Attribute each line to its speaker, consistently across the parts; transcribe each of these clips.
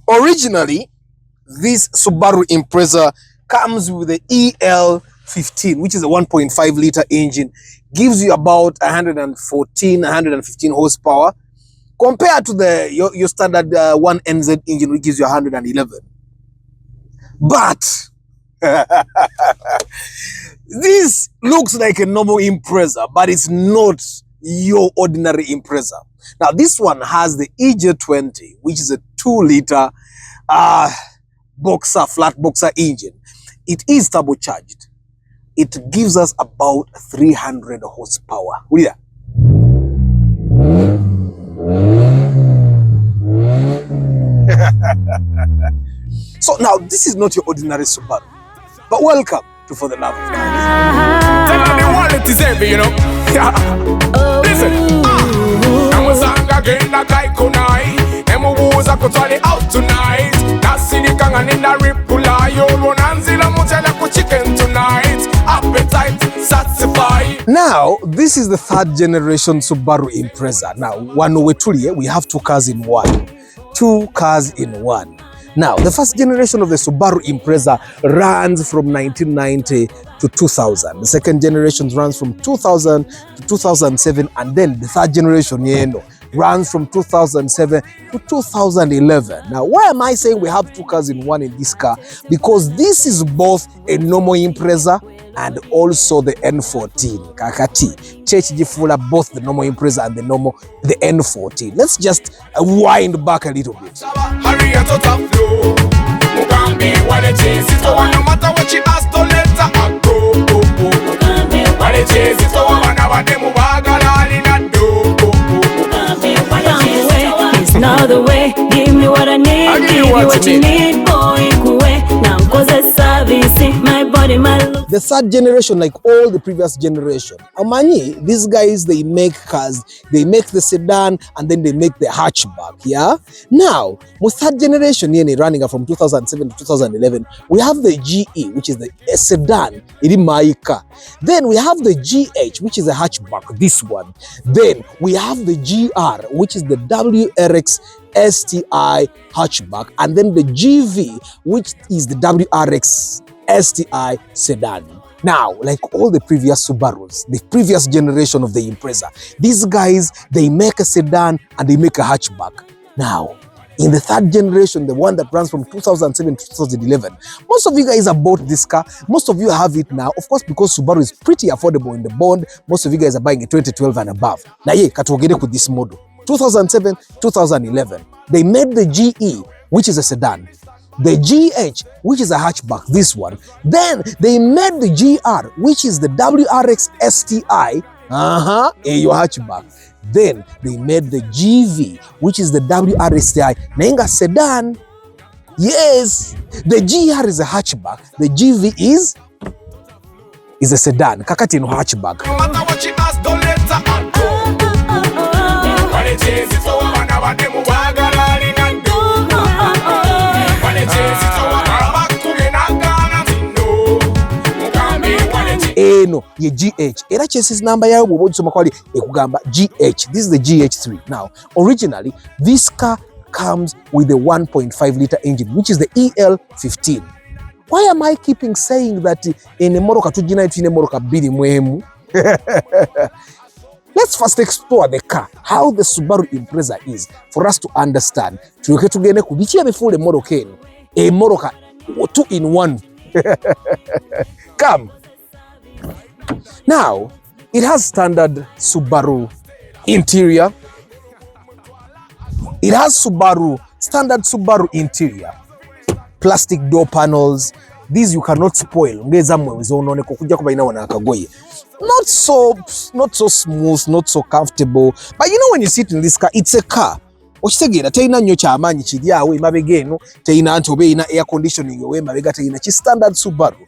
Speaker 1: Originally, this Subaru Impreza comes with the EL15, which is a 1.5 liter engine, gives you about 115 horsepower, compared to the your standard 1NZ engine, which gives you 111. But this looks like a normal Impreza, but it's not your ordinary Impreza. Now, this one has the EJ20, which is a 2-liter flat boxer engine. It is turbocharged. It gives us about 300 horsepower. Yeah. So now, this is not your ordinary Subaru, but welcome to For the Love of Cars.
Speaker 2: Tell me the wallet is heavy, you know. Listen, I'm a song again, like I kunai. I'm a wooza kutwali out tonight. Nasi ni kanga nina ripula. Yo ronanzila mutela ku chicken tonight. Appetite satisfy.
Speaker 1: Now, this is the 3rd generation Subaru Impreza. Now, we have 2 cars in one. 2 cars in one. Now, the 1st generation of the Subaru Impreza runs from 1990 to 2000. The 2nd generation runs from 2000 to 2007, and then the 3rd generation, runs from 2007 to 2011. Now, why am I saying we have 2 cars in one in this car? Because this is both a normal Impreza and also the N14. Kakati. Church Jifula, both the normal Impreza and the N14. Let's just wind back a little bit.
Speaker 2: Hurry up to the flow. Mugambi, what it is, it's the one no matter what she asked, don't let her go. Mugambi, what it is, it's the one now they move in do.
Speaker 3: It's not the way. Give me what I need. Give you what you need. Boy, kuwe. Now cause a service. My body, my look.
Speaker 1: The 3rd generation, like all the previous generation, Amani, these guys, they make cars, they make the sedan, and then they make the hatchback, yeah? Now, with 3rd generation, running from 2007 to 2011, we have the GE, which is the sedan, Irimaika. Then we have the GH, which is a hatchback, this one. Then we have the GR, which is the WRX STI hatchback, and then the GV, which is the WRX STI sedan. Now, like all the previous Subarus, the previous generation of the Impreza, these guys, they make a sedan and they make a hatchback. Now, in the 3rd generation, the one that runs from 2007 to 2011, most of you guys have bought this car. Most of you have it now. Of course, because Subaru is pretty affordable in the bond, most of you guys are buying a 2012 and above. Now, katogede with this model. 2007, 2011, they made the GE, which is a sedan. The GH, which is a hatchback, this one. Then they made the GR, which is the WRX STI, your hatchback. Then they made the GV, which is the WRX STI, Nenga sedan. Yes, the GR is a hatchback. The GV is a sedan. Kakati no hatchback.
Speaker 2: No matter what she asked, don't let her go. What it is, it's all one hour, they move in do. What it is, it's all one hour,
Speaker 1: eno ye GH era chassis number yayo bwobo gisoma kwali ekugamba GH. This is the GH3. Now, originally this car comes with a 1.5 liter engine, which is the EL15. Why am I keeping saying that in emoroka tujina itine emoroka bili mwemu? Let's first explore the car, how the Subaru Impreza is, for us to understand. Tuyoke tugende kubichia before the moroka eno. A moroka 2-in-1. Come. Now, it has standard Subaru interior. It has standard Subaru interior. Plastic door panels. These you cannot spoil. Not so smooth, not so comfortable. But you know, when you sit in this car, it's a car. Air conditioning standard Subaru.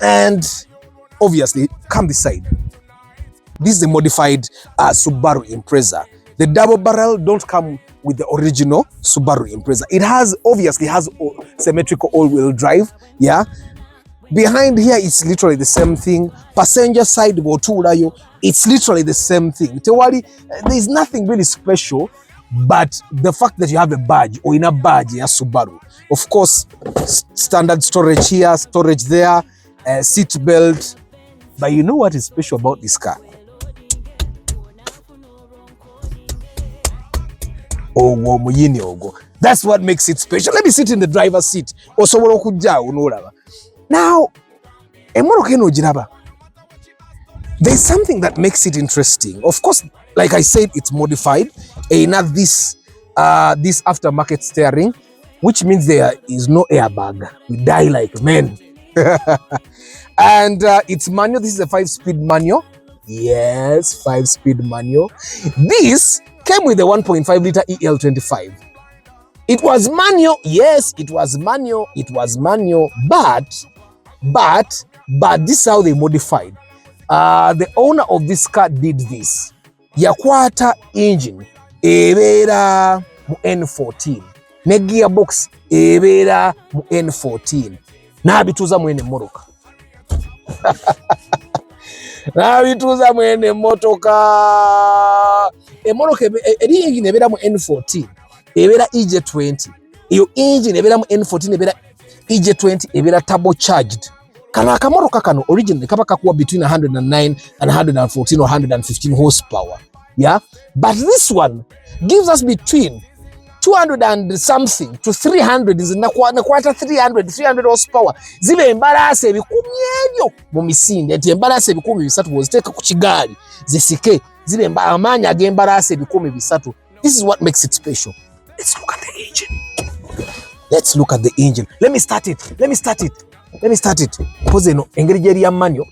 Speaker 1: And obviously, come this side. This is the modified Subaru Impreza. The double barrel don't come with the original Subaru Impreza. It obviously has symmetrical all-wheel drive. Yeah. Behind here, it's literally the same thing. Passenger side, it's literally the same thing. There's nothing really special but the fact that you have a badge or in a badge, yeah, Subaru. Of course, standard storage here, storage there, seat belt. But you know what is special about this car? That's what makes it special. Let me sit in the driver's seat. Now, there's something that makes it interesting. Of course, like I said, it's modified. Not this aftermarket steering, which means there is no airbag. We die like men. And it's manual. This is a 5-speed manual. Yes, 5-speed manual. This came with a 1.5 liter EL25. It was manual. Yes, it was manual. It was manual. But this is how they modified. The owner of this car did this. Yakwata engine ebeera mu N14 ne gearbox ebeera mu N14 n'abituuza mwene emmotoka. N'abituuza mwene emmotoka. Emmotoka eri engine ebeera mu N14 ebeera EJ20. Iyo engine ebeera mu N14 ebeera EJ20 ebeera turbocharged. Kano akamotoka kano originally kaba kakuwa between 109 and 114 or 115 horsepower. Yeah, but this one gives us between 200 and something to 300 is na kwata 300 horsepower. Zibe embalase ebikumi ebyo mu misinde eti embalase ebikumi 3 woziteka ku kigaali zisike zibe amaanya ag'embalase ebikumi 3. This is what makes it special. Let's look at the engine. Let's look at the engine. Let me start it. Because eno engeri gyeri ya manual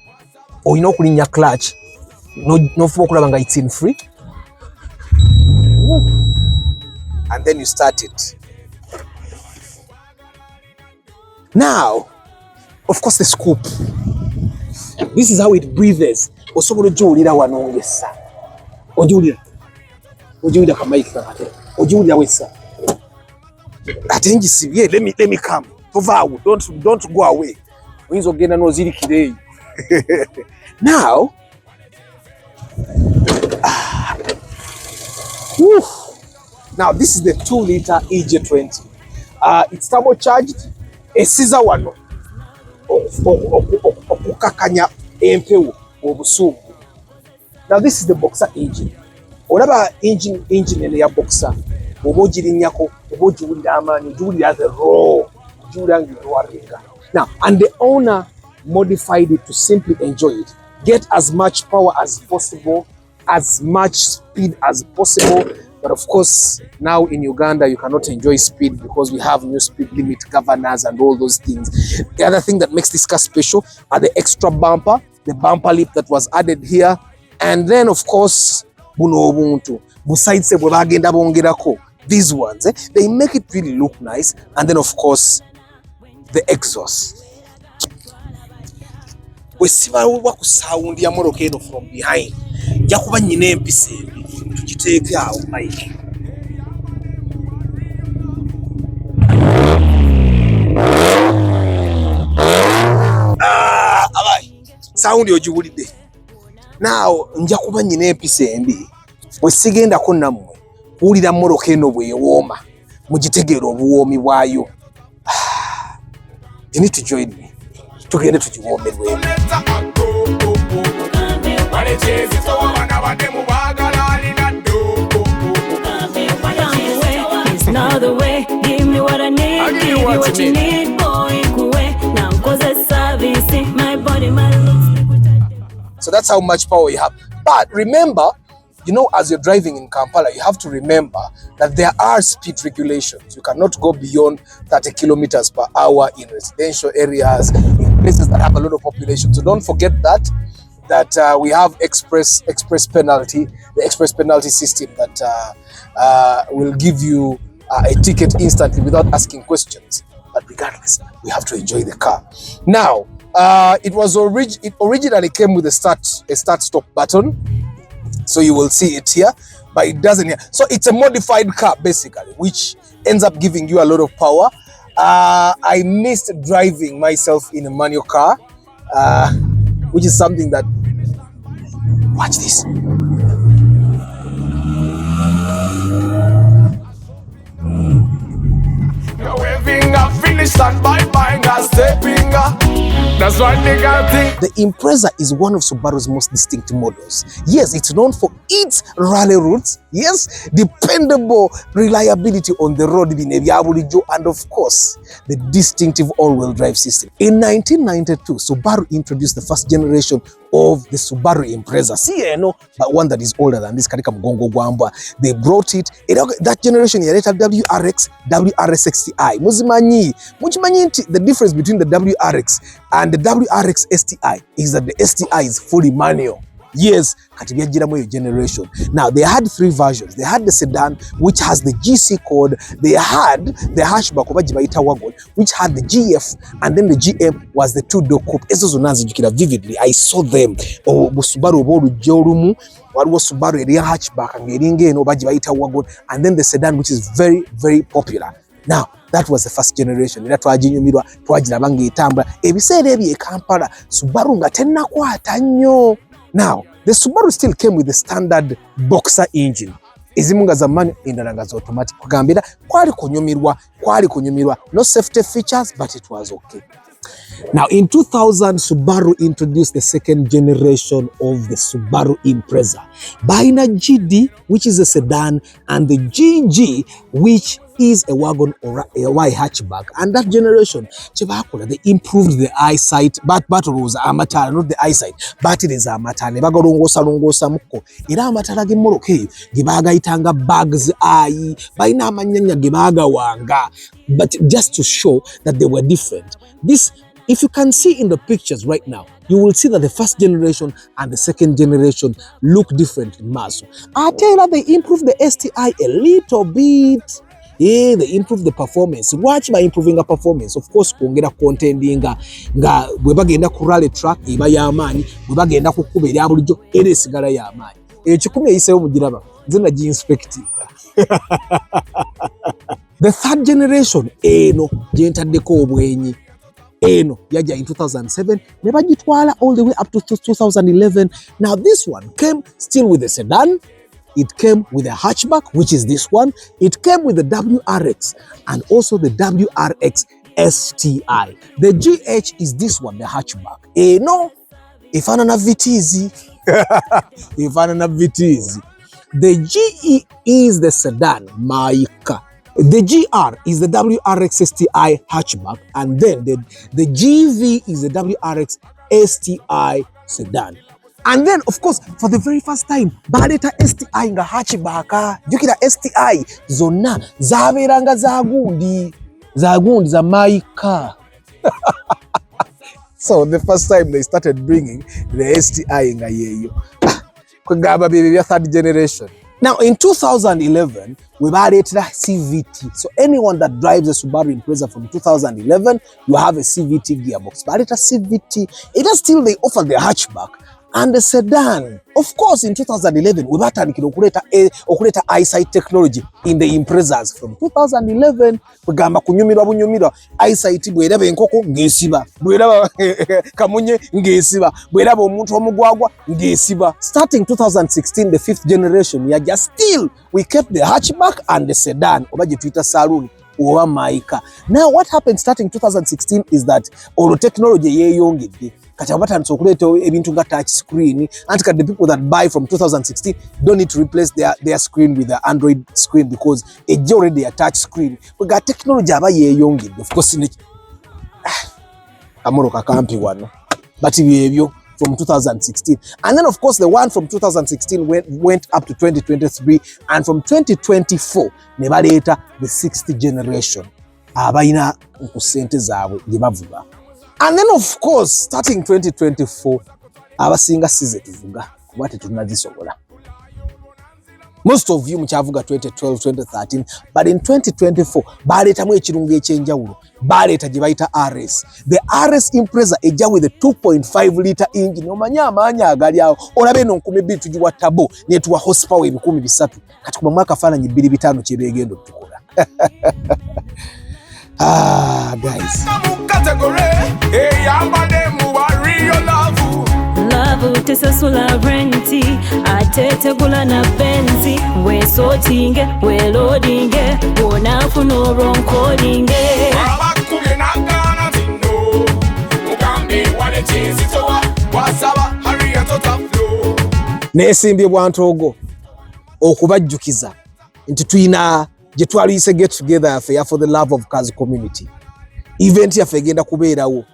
Speaker 1: oyina okulinnya clutch nofuba okulaba nga it's in free. And then you start it. Now, of course, the scoop. This is how it breathes. Osobola ojuwulira wanongesa. Ojuwulira kamaiki kakate. Ojuwulira wesa. Ate ngisibye, let me come. Tovaawo, don't go away. Oyinza ogenda n'ozirikira eyo. Now, now this is the 2 liter EJ20. It's turbocharged. Esiza wano okukakanya empewo obusuubu. Now this is the boxer engine. Olaba engine ene ya boxer. Oba ogirinnyako, oba ogiwulira amaanyi, ogiwulira the raw, ogiwulira ng'erwaringa. Now, and the owner modified it to simply enjoy it. Get as much power as possible, as much speed as possible. But of course, now in Uganda, you cannot enjoy speed because we have new speed limit governors and all those things. The other thing that makes this car special are the extra bumper, the bumper lip that was added here. And then, of course, buno obuntu. Besides these ones, they make it really look nice. And then, of course, the exhaust. We see what sound ya motoka from behind. Jakuba nyine empisa tugiteeke awo Mike. Abai sound ogiwulidde. Now njakuba nyine empisa embi we sigenda ko nammwe kuwulira motoka eno bwewooma mugitegeera obuwoomi bwayo. You need to join me. Tugende tugiwoomerwemu.
Speaker 3: It's not the way. Give me what I need. Give you what you need. Boy, kuwe. Now cause a service in my body, my looks.
Speaker 1: So that's how much power you have. But remember, you know, as you're driving in Kampala, you have to remember that there are speed regulations. You cannot go beyond 30 kilometers per hour in residential areas, in places that have a lot of population. So don't forget that we have express penalty, the express penalty system that will give you a ticket instantly without asking questions. But regardless, we have to enjoy the car. Now, it originally came with a start-stop button. So you will see it here, but it doesn't here. So it's a modified car basically, which ends up giving you a lot of power. I missed driving myself in a manual car, which is something that, watch this.
Speaker 2: finished and bye-bye, stepping. That's what they got think.
Speaker 1: The Impreza is one of Subaru's most distinct models. Yes, it's known for its rally routes. Yes, dependable reliability on the road, and of course, the distinctive all-wheel drive system. In 1992, Subaru introduced the first generation of the Subaru Impreza. See, but one that is older than this. They brought it. That generation, WRX, WRX-STI. The difference between the WRX and the WRX STI is that the STI is fully manual. Yes, generation. Now they had three versions. They had the sedan, which has the GC code. They had the hatchback wagon, which had the GF, and then the GM was the two-door coupe. Vividly, I saw them. Subaru hatchback and then the sedan, which is very, very popular. Now, that was the first generation. Kampala, Subaru Now, the Subaru still came with the standard boxer engine. Izimunga za manual indalanga za automatic. Kwali kunyumirwa. No safety features, but it was okay. Now, in 2000, Subaru introduced the second generation of the Subaru Impreza. Baina GD, which is a sedan, and the GG, which is a wagon or a Y hatchback. And that generation, they improved the eyesight, but was amatara, not the eyesight, but it is amatara. Longosa muko. Ira amatara gemoroke, gibaga itanga bags eye, baina manyanya gibaga wanga. But just to show that they were different. This, if you can see in the pictures right now, you will see that the first generation and the second generation look different in mass. I tell you, they improved the STI a little bit. Yeah, they improve the performance. Watch by improving the performance. Of course, kongera contending nga webagenda ku rally track iba yamanyi, webagenda ku kuba ya bulijjo ere sigala yamanyi. Ekikumi eyiseyo mugiraba. Nze na inspecting. The third generation gyentaddeko obwenyi. Yaja in 2007, nebagitwala all the way up to 2011. Now this one came still with a sedan. It came with a hatchback, which is this one. It came with the WRX and also the WRX STI. The GH is this one, the hatchback. Ifanana vitizi. The GE is the sedan, Maika. The GR is the WRX STI hatchback, and then the GV is the WRX STI sedan. And then, of course, for the very first time, baleta STI nga hatchback. Jukira STI zonna zaberanga zagundi za Maika. So the first time they started bringing the STI nga yeyo. Kugaba baby third generation. Now in 2011, we've added CVT. So anyone that drives a Subaru Impreza from 2011, you have a CVT gearbox. But it's a CVT. It is still they offer the hatchback and the sedan. Of course, in 2011, we've had okuleta eyesight technology in the Imprezas. From 2011, kugamba kunyumirwa eyesight bweraba enkoko ngesiba, bweraba kamunye ngesiba, bweraba omuntu omugwagwa ngesiba. Starting 2016, the fifth generation, we are just still, we kept the hatchback and the sedan. Obaje Twitter saloon. Now, what happened starting 2016 is that all technology yeyongedde. Touch screen, and the people that buy from 2016 don't need to replace their screen with the Android screen because it's already a touch screen. We got technology of course, Amoroka Kampi one, but from 2016, and then of course the one from 2016 went up to 2023, and from 2024 nebaleta the sixth generation abayina kusente zaabwe gebavuga. And then of course starting 2024 abasinga size tuvuga kuba tetunazisobola. Most of you mchavuga 2012 2013, but in 2024 baletamu ekirungo ekyenjawulo, baleta gye bayita RS. The RS Impreza ejja with a 2.5 liter engine. Omanya amaanya agali awo, olabe eno 12 tugiwa tabo ne tuwa horsepower 300 kati kuba mwaka faananyi 25 kyebegenda okutukola. Guys.
Speaker 3: Love tesasula renti atete gula na benzi we sorting we loading wona funo ron coding
Speaker 1: Neesimbye Bwantoogo okubajjukiza nti tuyina gye twaliyise get together yaffe for the love of cars community. Event yaffe egenda kubeerawo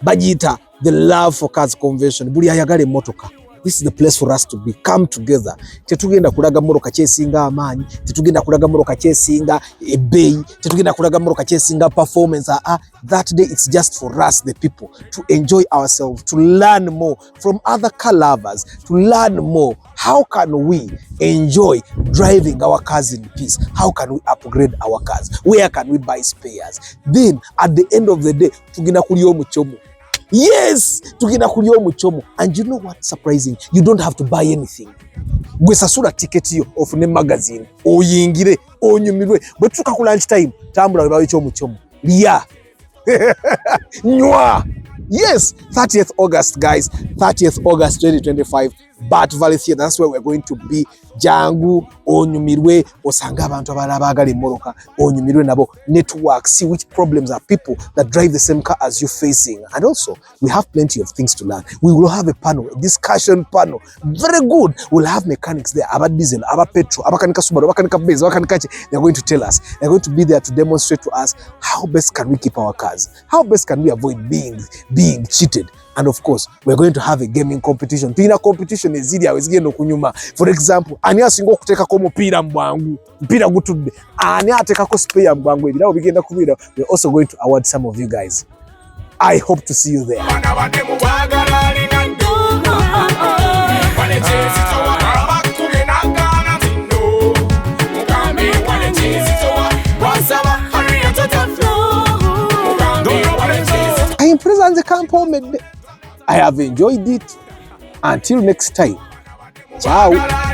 Speaker 1: bagiyita the love for cars convention. Buli ayagala emmotoka, this is the place for us to be. Come together. Tetugenda kulaga mmoroka kyesinga amaanyi, tetugenda kulaga mmoroka kyesinga ebbeeyi, tetugenda kulaga mmoroka kyesinga performance. That day it's just for us the people to enjoy ourselves, to learn more from other car lovers, to learn more. How can we enjoy driving our cars in peace? How can we upgrade our cars? Where can we buy spares? Then at the end of the day tugenda kulya omuchomo. Yes, tugenda kulya omuchomo. And you know what's surprising? You don't have to buy anything. Gwe sasula ticket yo ofune magazine, oyingire, onyumirwe. Bwe tuka ku lunch time, tambula we bawe omuchomo. Lya. Nywa. Yes, 30th August, guys. 30th August 2025. Bat Valley Theatre, that's where we're going to be. Jangu, onyumirwe, osanga abantu abalala abagala emmoroka, onyumirwe nabo, network, see which problems are people that drive the same car as you facing. And also, we have plenty of things to learn. We will have a panel, a discussion panel. Very good. We'll have mechanics there, aba diesel, aba petrol, abakanika Subaru, abakanika Benz, abakanika. They're going to tell us. They're going to be there to demonstrate to us how best can we keep our cars? How best can we avoid being cheated? And of course, we're going to have a gaming competition. Tina competition ezidi awezigenda okunyuma. For example, ani asinga okuteekako omupiira mu bwangu, mupiira gutudde, ani ateekako spare mu bwangu, ebirabo bigenda kubeera. We're also going to award some of you guys. I hope to see you there. Impreza nze Kampala. I have enjoyed it. Until next time. Ciao.